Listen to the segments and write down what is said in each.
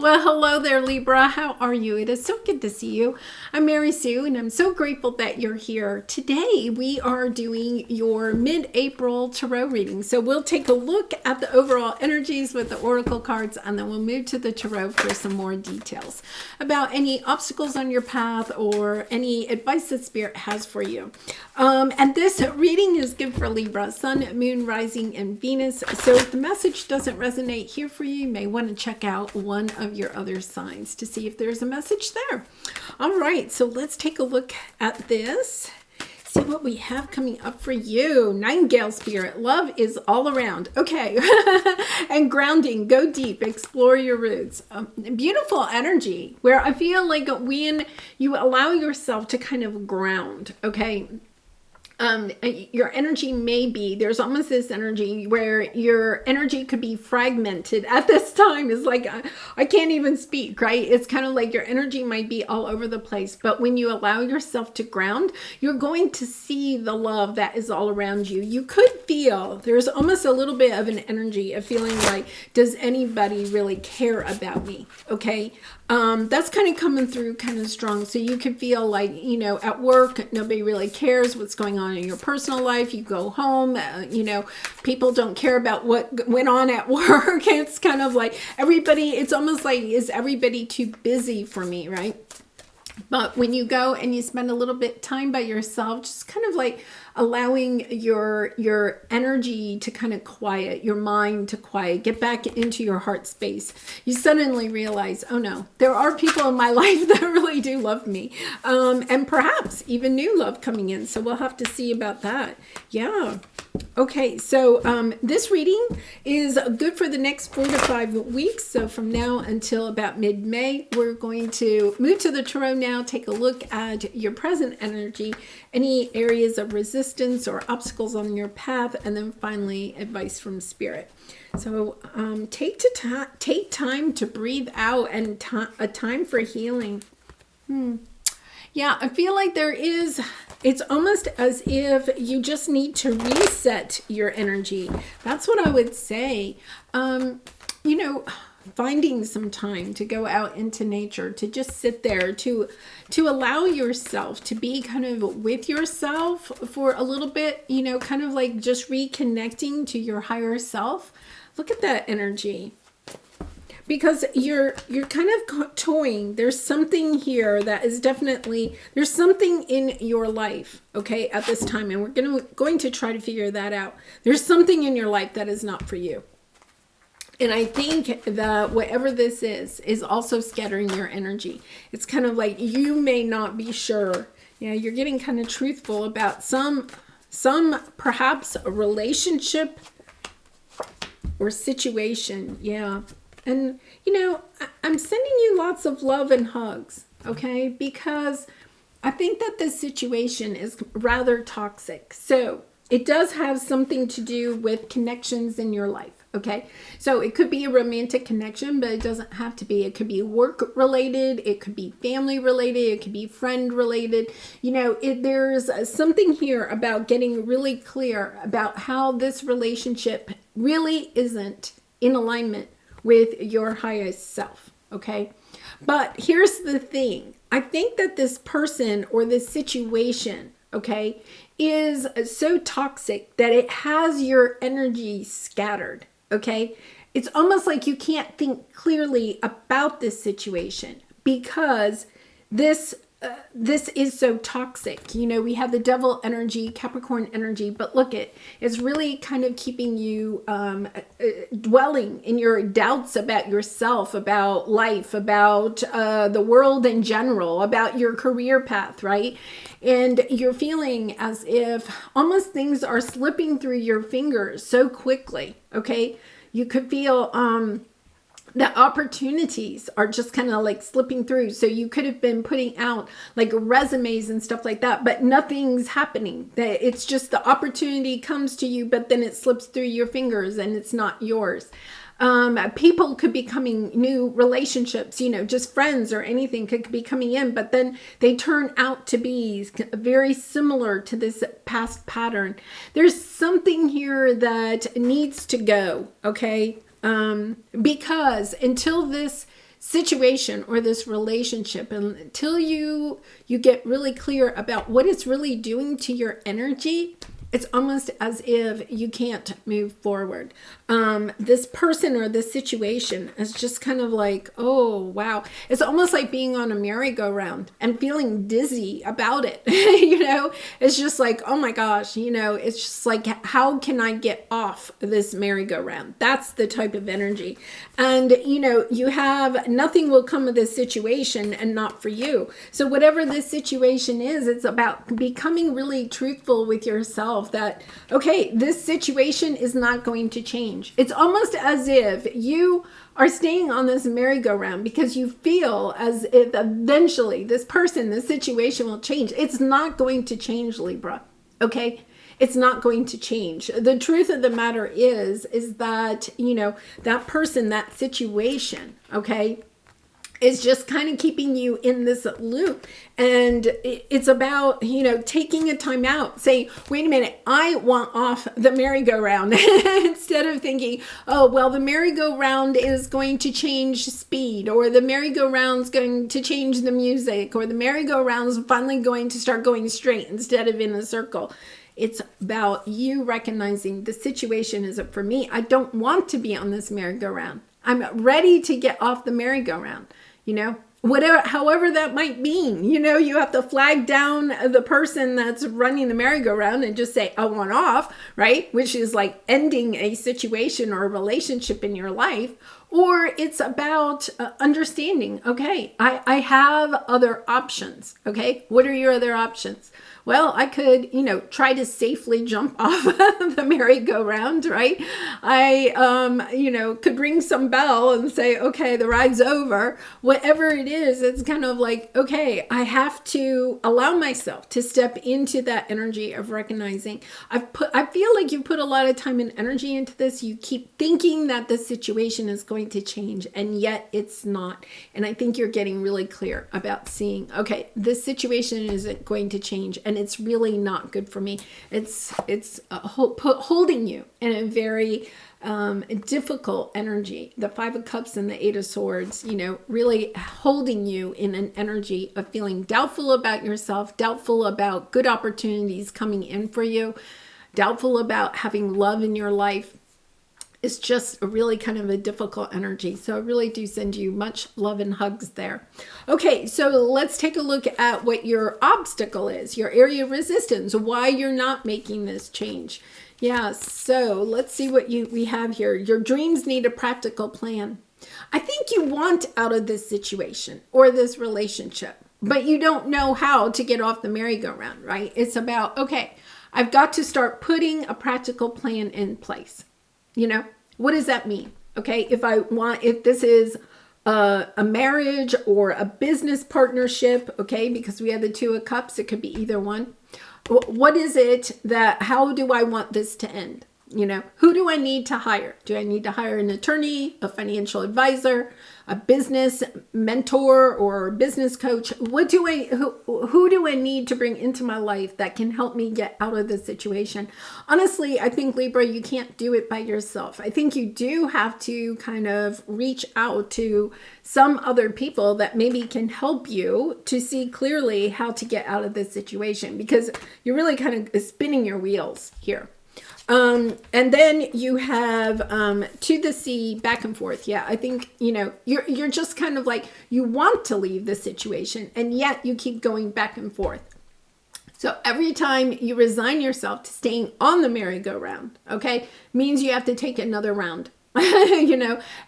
Well, hello there, Libra. How are you? It is so good to see you. I'm Mary Sue, and I'm so grateful that you're here. Today, we are doing your mid-April tarot reading. So we'll take a look at the overall energies with the oracle cards, and then we'll move to the tarot for some more details about any obstacles on your path or any advice that Spirit has for you. And this reading is good for Libra, Sun, Moon, Rising, and Venus. So if the message doesn't resonate here for you, you may want to check out one of your other signs to see if there's a message there. All right, so let's take a look at this. See what we have coming up for you. Nightingale Spirit, love is all around. Okay, and grounding, go deep, explore your roots. Beautiful energy where I feel like when you allow yourself to kind of ground, okay, your energy may be, there's almost this energy where your energy could be fragmented at this time. It's like, I can't even speak, right? It's kind of like your energy might be all over the place. But when you allow yourself to ground, you're going to see the love that is all around you. You could feel, there's almost a little bit of an energy of feeling like, does anybody really care about me? Okay. That's kind of coming through kind of strong. So you could feel like, you know, at work, nobody really cares what's going on in your personal life. You go home, you know, people don't care about what went on at work. It's kind of like everybody, it's almost like, is everybody too busy for me, right? But when you go and you spend a little bit time by yourself, just kind of like allowing your energy to kind of quiet, your mind to quiet, get back into your heart space, you suddenly realize, oh no, there are people in my life that really do love me. And perhaps even new love coming in. So we'll have to see about that. Yeah. Okay, so this reading is good for the next 4 to 5 weeks. So from now until about mid-May, we're going to move to the tarot now, take a look at your present energy, any areas of resistance or obstacles on your path, and then finally advice from Spirit. So take time to breathe out and a time for healing. Yeah, I feel like it's almost as if you just need to reset your energy. That's what I would say. You know, finding some time to go out into nature, to just sit there, to allow yourself to be kind of with yourself for a little bit, you know, kind of like just reconnecting to your higher self. Look at that energy. Because you're kind of toying. There's something here that is definitely, there's something in your life, okay, at this time. And we're going to try to figure that out. There's something in your life that is not for you. And I think that whatever this is also scattering your energy. It's kind of like you may not be sure. Yeah, you're getting kind of truthful about some perhaps a relationship or situation. Yeah. And, you know, I'm sending you lots of love and hugs, okay? Because I think that this situation is rather toxic. So it does have something to do with connections in your life, okay? So it could be a romantic connection, but it doesn't have to be. It could be work related. It could be family related. It could be friend related. You know, there's something here about getting really clear about how this relationship really isn't in alignment with your highest self, okay? But here's the thing. I think that this person or this situation, okay, is so toxic that it has your energy scattered, okay? It's almost like you can't think clearly about this situation because this is so toxic. You know, we have the devil energy, Capricorn energy, but look, it's really kind of keeping you dwelling in your doubts about yourself, about life, about the world in general, about your career path, right? And you're feeling as if almost things are slipping through your fingers so quickly, okay? You could feel the opportunities are just kind of like slipping through. So you could have been putting out like resumes and stuff like that, but nothing's happening. That it's just the opportunity comes to you, but then it slips through your fingers and it's not yours. People could be coming, new relationships, you know, just friends or anything could be coming in, but then they turn out to be very similar to this past pattern. There's something here that needs to go, okay? Because until this situation or this relationship, and until you get really clear about what it's really doing to your energy, it's almost as if you can't move forward. This person or this situation is just kind of like, oh, wow. It's almost like being on a merry-go-round and feeling dizzy about it. It's just like, oh my gosh, it's just like, how can I get off this merry-go-round? That's the type of energy. And, you have nothing will come of this situation and not for you. So whatever this situation is, it's about becoming really truthful with yourself that, okay, this situation is not going to change. It's almost as if you are staying on this merry-go-round because you feel as if eventually this person, this situation will change. It's not going to change, Libra. Okay? It's not going to change. The truth of the matter is that, that person, that situation, okay, is just kind of keeping you in this loop. And it's about, taking a time out, saying, wait a minute, I want off the merry-go-round instead of thinking, oh, well, the merry-go-round is going to change speed, or the merry-go-round is going to change the music, or the merry-go-round is finally going to start going straight instead of in a circle. It's about you recognizing the situation isn't for me. I don't want to be on this merry-go-round. I'm ready to get off the merry-go-round. Whatever, however that might mean, you have to flag down the person that's running the merry-go-round and just say, I want off, right? Which is like ending a situation or a relationship in your life. Or it's about understanding, okay, I have other options, okay? What are your other options? Well, I could, try to safely jump off the merry-go-round, right? I, could ring some bell and say, okay, the ride's over. Whatever it is, it's kind of like, okay, I have to allow myself to step into that energy of recognizing. I feel like you put a lot of time and energy into this. You keep thinking that the situation is going to change, and yet it's not. And I think you're getting really clear about seeing, okay, this situation isn't going to change, and it's really not good for me. It's holding you in a very difficult energy. The Five of Cups and the Eight of Swords, really holding you in an energy of feeling doubtful about yourself, doubtful about good opportunities coming in for you, doubtful about having love in your life. It's just really kind of a difficult energy. So I really do send you much love and hugs there. Okay, so let's take a look at what your obstacle is, your area of resistance, why you're not making this change. Yeah, so let's see what we have here. Your dreams need a practical plan. I think you want out of this situation or this relationship, but you don't know how to get off the merry-go-round, right? It's about, okay, I've got to start putting a practical plan in place. What does that mean? Okay, if this is a marriage or a business partnership, okay, because we have the Two of Cups, it could be either one. What is it how do I want this to end? Who do I need to hire? Do I need to hire an attorney, a financial advisor, a business mentor, or a business coach? Who do I need to bring into my life that can help me get out of this situation? Honestly, I think, Libra, you can't do it by yourself. I think you do have to kind of reach out to some other people that maybe can help you to see clearly how to get out of this situation, because you're really kind of spinning your wheels here. And then you have to the sea, back and forth. Yeah, I think, you're just kind of like, you want to leave the situation, and yet you keep going back and forth. So every time you resign yourself to staying on the merry-go-round, okay, means you have to take another round. And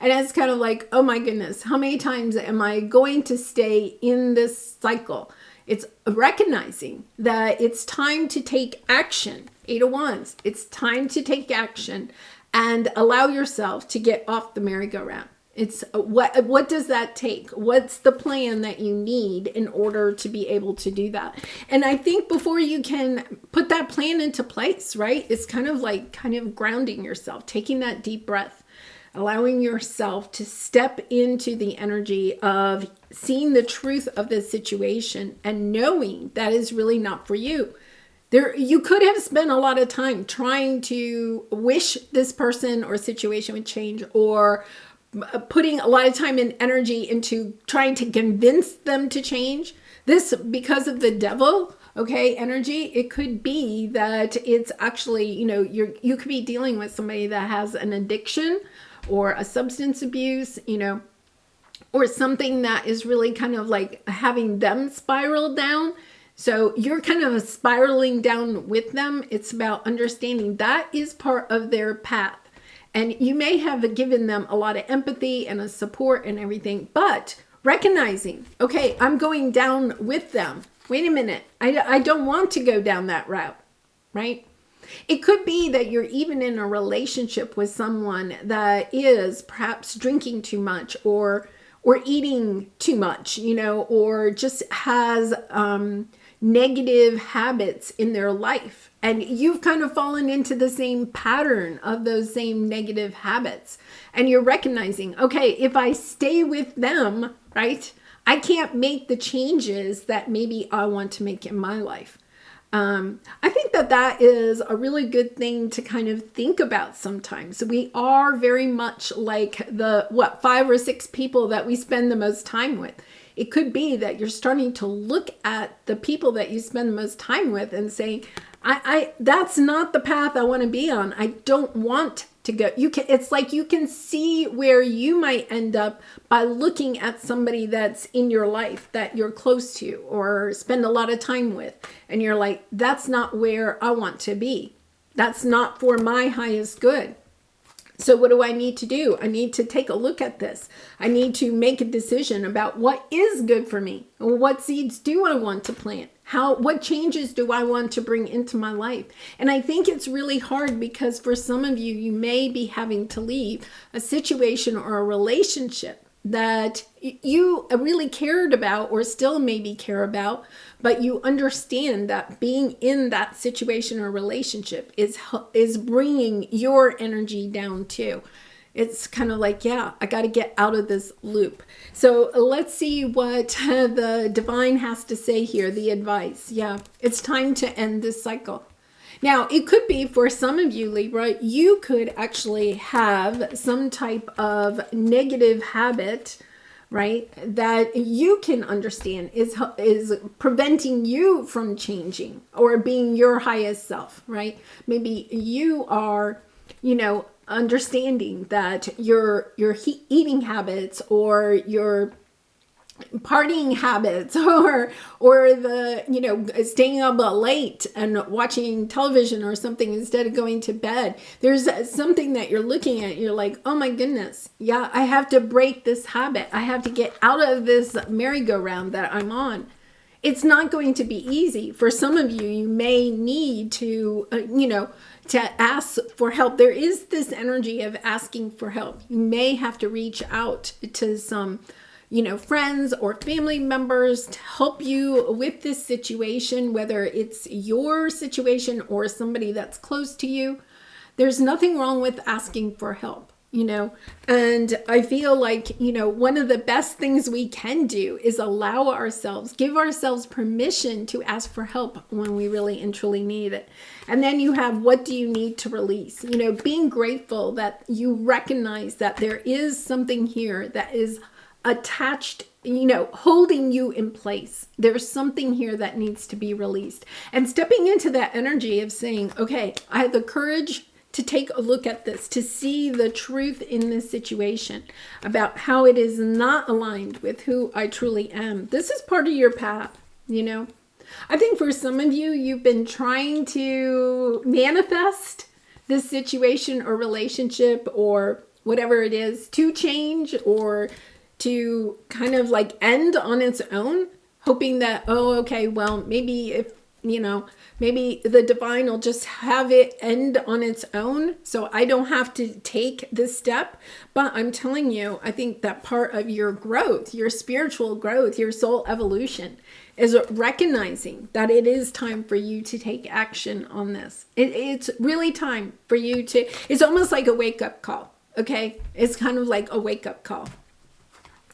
it's kind of like, oh my goodness, how many times am I going to stay in this cycle? It's recognizing that it's time to take action. Eight of Wands. It's time to take action and allow yourself to get off the merry-go-round. It's what does that take? What's the plan that you need in order to be able to do that? And I think before you can put that plan into place, right? It's kind of grounding yourself, taking that deep breath, allowing yourself to step into the energy of seeing the truth of the situation and knowing that is really not for you. You could have spent a lot of time trying to wish this person or situation would change, or putting a lot of time and energy into trying to convince them to change. This, because of the devil, okay, energy, it could be that it's actually, you could be dealing with somebody that has an addiction or a substance abuse, or something that is really kind of like having them spiral down. So you're kind of spiraling down with them. It's about understanding that is part of their path. And you may have given them a lot of empathy and a support and everything, but recognizing, okay, I'm going down with them. Wait a minute. I don't want to go down that route, right? It could be that you're even in a relationship with someone that is perhaps drinking too much or eating too much, or just has negative habits in their life. And you've kind of fallen into the same pattern of those same negative habits. And you're recognizing, okay, if I stay with them, right, I can't make the changes that maybe I want to make in my life. I think that is a really good thing to kind of think about sometimes. We are very much like the 5 or 6 people that we spend the most time with. It could be that you're starting to look at the people that you spend the most time with and saying, I that's not the path I want to be on. I don't want to go. It's like you can see where you might end up by looking at somebody that's in your life that you're close to or spend a lot of time with. And you're like, that's not where I want to be. That's not for my highest good. So what do I need to do? I need to take a look at this. I need to make a decision about what is good for me. What seeds do I want to plant? What changes do I want to bring into my life? And I think it's really hard because for some of you, you may be having to leave a situation or a relationship that you really cared about or still maybe care about, but you understand that being in that situation or relationship is bringing your energy down too. It's kind of like, yeah, I got to get out of this loop. So let's see what the divine has to say here, the advice. Yeah, it's time to end this cycle. Now, it could be for some of you, Libra, you could actually have some type of negative habit, right, that you can understand is preventing you from changing or being your highest self, right? Maybe you are, understanding that your eating habits or your partying habits or the staying up late and watching television or something instead of going to bed, there's something that you're looking at, you're like, oh my goodness, yeah, I have to break this habit. I have to get out of this merry-go-round that I'm on. It's not going to be easy. For some of you, you may need to to ask for help. There is this energy of asking for help. You may have to reach out to some friends or family members to help you with this situation, whether it's your situation or somebody that's close to you. There's nothing wrong with asking for help, and I feel like, one of the best things we can do is give ourselves permission to ask for help when we really and truly need it. And then you have, what do you need to release? Being grateful that you recognize that there is something here that is attached, holding you in place. There's something here that needs to be released. And stepping into that energy of saying, okay, I have the courage to take a look at this, to see the truth in this situation about how it is not aligned with who I truly am. This is part of your path, I think for some of you, you've been trying to manifest this situation or relationship or whatever it is to change or to kind of like end on its own, hoping that, maybe maybe the divine will just have it end on its own so I don't have to take this step. But I'm telling you, I think that part of your growth, your spiritual growth, your soul evolution is recognizing that it is time for you to take action on this. It's really time for you to, it's almost like a wake-up call, okay? It's kind of like a wake-up call.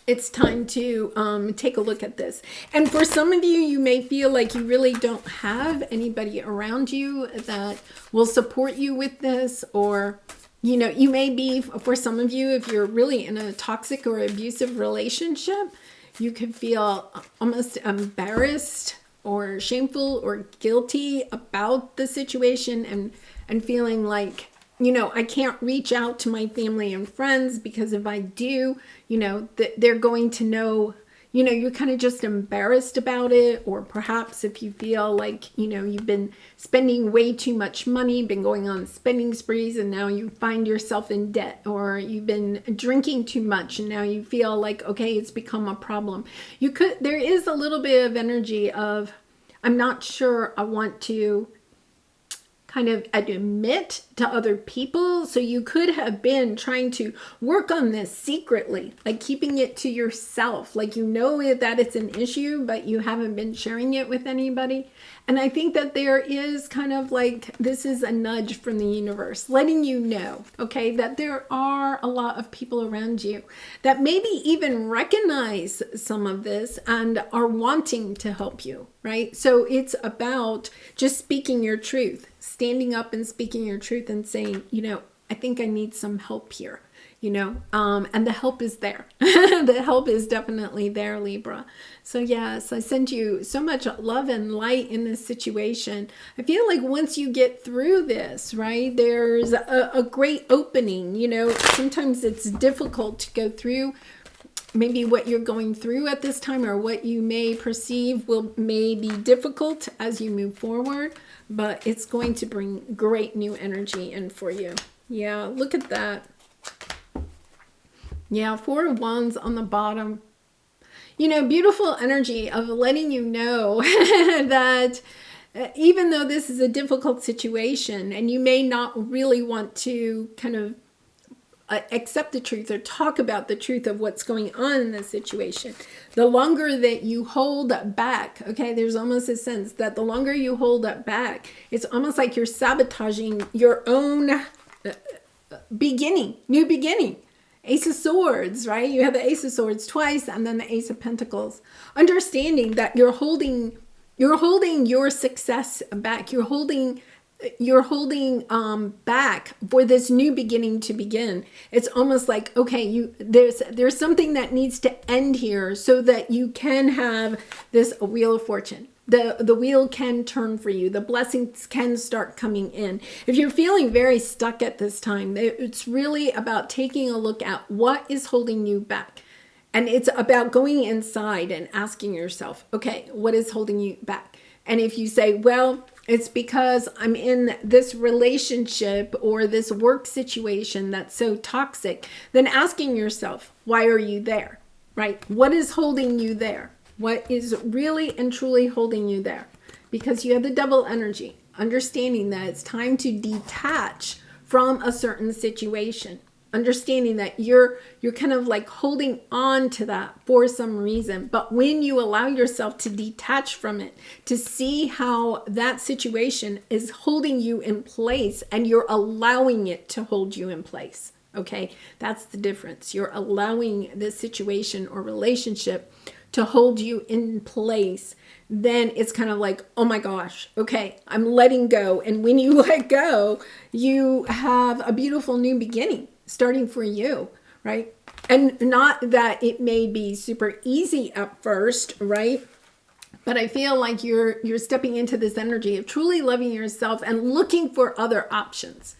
It's time to take a look at this. And for some of you, you may feel like you really don't have anybody around you that will support you with this, or, you know, you may be, for some of you, if you're really in a toxic or abusive relationship, you could feel almost embarrassed or shameful or guilty about the situation, and feeling like, you know, I can't reach out to my family and friends because if I do, you know, they're going to know, you know, you're kind of just embarrassed about it. Or perhaps if you feel like, you know, you've been spending way too much money, been going on spending sprees, and now you find yourself in debt, or you've been drinking too much and now you feel like, okay, it's become a problem. There is a little bit of energy of, I'm not sure I want to kind of admit to other people. So you could have been trying to work on this secretly, like keeping it to yourself, like you know that it's an issue, but you haven't been sharing it with anybody. And I think that there is kind of like, this is a nudge from the universe letting you know, okay, that there are a lot of people around you that maybe even recognize some of this and are wanting to help you, right? So it's about just speaking your truth, standing up and speaking your truth and saying, you know, I think I need some help here, you know, and the help is there. The help is definitely there, Libra. So yes, I send you so much love and light in this situation. I feel like once you get through this, right, there's a great opening. You know, sometimes it's difficult to go through maybe what you're going through at this time, or what you may perceive may be difficult as you move forward, but it's going to bring great new energy in for you. Yeah, look at that. Yeah, 4 of Wands on the bottom. You know, beautiful energy of letting you know that even though this is a difficult situation and you may not really want to kind of accept the truth or talk about the truth of what's going on in this situation, the longer that you hold back, okay, there's almost a sense that the longer you hold that back, it's almost like you're sabotaging your own new beginning. Ace of Swords, right? You have the Ace of Swords twice, and then the Ace of Pentacles. Understanding that you're holding your success back. You're holding back for this new beginning to begin. It's almost like, okay, there's something that needs to end here so that you can have this Wheel of Fortune. The wheel can turn for you. The blessings can start coming in. If you're feeling very stuck at this time, it's really about taking a look at what is holding you back. And it's about going inside and asking yourself, okay, what is holding you back? And if you say, well, it's because I'm in this relationship or this work situation that's so toxic, then asking yourself, why are you there, right? What is holding you there? What is really and truly holding you there? Because you have the double energy, understanding that it's time to detach from a certain situation, understanding that you're kind of like holding on to that for some reason. But when you allow yourself to detach from it, to see how that situation is holding you in place, and you're allowing it to hold you in place. Okay, that's the difference. You're allowing this situation or relationship to hold you in place. Then it's kind of like, oh my gosh, okay, I'm letting go. And when you let go, you have a beautiful new beginning starting for you, right? And not that it may be super easy at first, right? But I feel like you're stepping into this energy of truly loving yourself and looking for other options.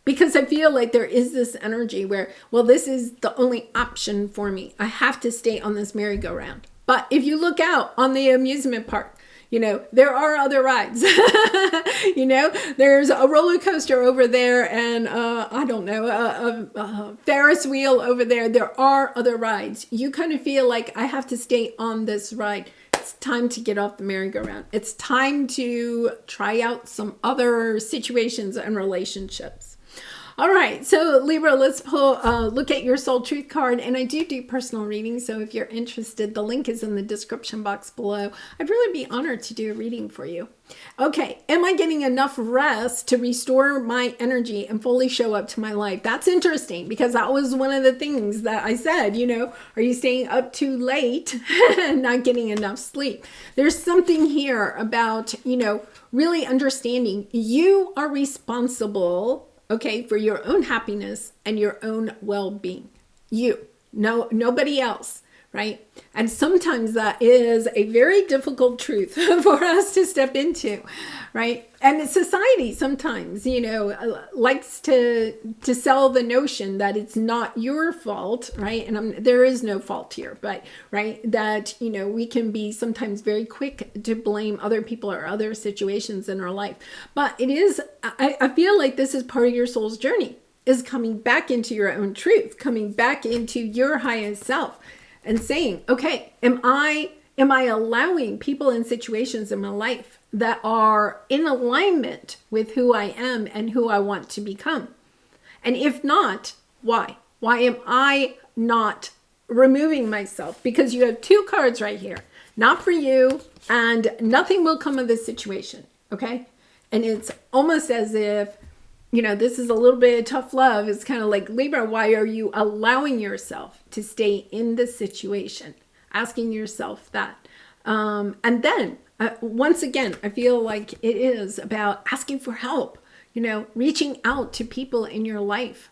Because I feel like there is this energy where, well, this is the only option for me. I have to stay on this merry-go-round. But if you look out on the amusement park, you know, there are other rides. You know, there's a roller coaster over there, and I don't know, a Ferris wheel over there. There are other rides. You kind of feel like I have to stay on this ride. It's time to get off the merry-go-round. It's time to try out some other situations and relationships. All right, so Libra, let's look at your soul truth card. And I do personal readings, so if you're interested, the link is in the description box below. I'd really be honored to do a reading for you. Okay, am I getting enough rest to restore my energy and fully show up to my life? That's interesting, because that was one of the things that I said, you know, are you staying up too late and not getting enough sleep? There's something here about, you know, really understanding you are responsible okay, for your own happiness and your own well-being. You, no, nobody else, right? And sometimes that is a very difficult truth for us to step into, right? And society sometimes, likes to sell the notion that it's not your fault, right? And there is no fault here, but right, that we can be sometimes very quick to blame other people or other situations in our life. But it is, I feel like this is part of your soul's journey, is coming back into your own truth, coming back into your highest self, and saying, okay, am I allowing people and situations in my life that are in alignment with who I am and who I want to become? And if not, why? Why am I not removing myself? Because you have two cards right here, not for you, and nothing will come of this situation, okay? And it's almost as if, this is a little bit of tough love. It's kind of like, Libra, why are you allowing yourself to stay in this situation? Asking yourself that. And then, once again, I feel like it is about asking for help, reaching out to people in your life,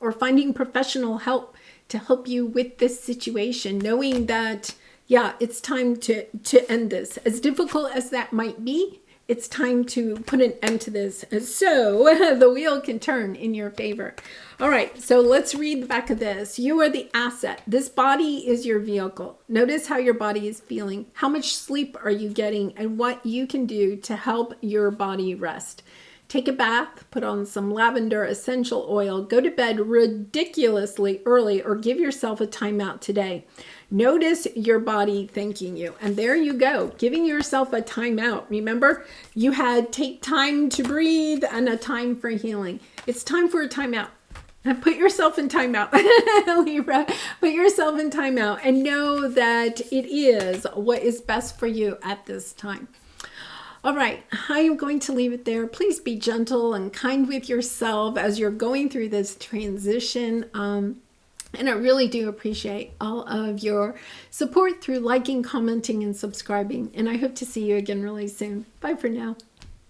or finding professional help to help you with this situation, knowing that, yeah, it's time to end this. As difficult as that might be, it's time to put an end to this, so the wheel can turn in your favor. All right, so let's read the back of this. You are the asset. This body is your vehicle. Notice how your body is feeling. How much sleep are you getting, and what you can do to help your body rest. Take a bath, put on some lavender essential oil, go to bed ridiculously early, or give yourself a timeout today. Notice your body thanking you. And there you go, giving yourself a timeout. Remember, you had take time to breathe and a time for healing. It's time for a timeout. And put yourself in timeout, Libra. Put yourself in timeout and know that it is what is best for you at this time. All right, I am going to leave it there. Please be gentle and kind with yourself as you're going through this transition. And I really do appreciate all of your support through liking, commenting, and subscribing. And I hope to see you again really soon. Bye for now.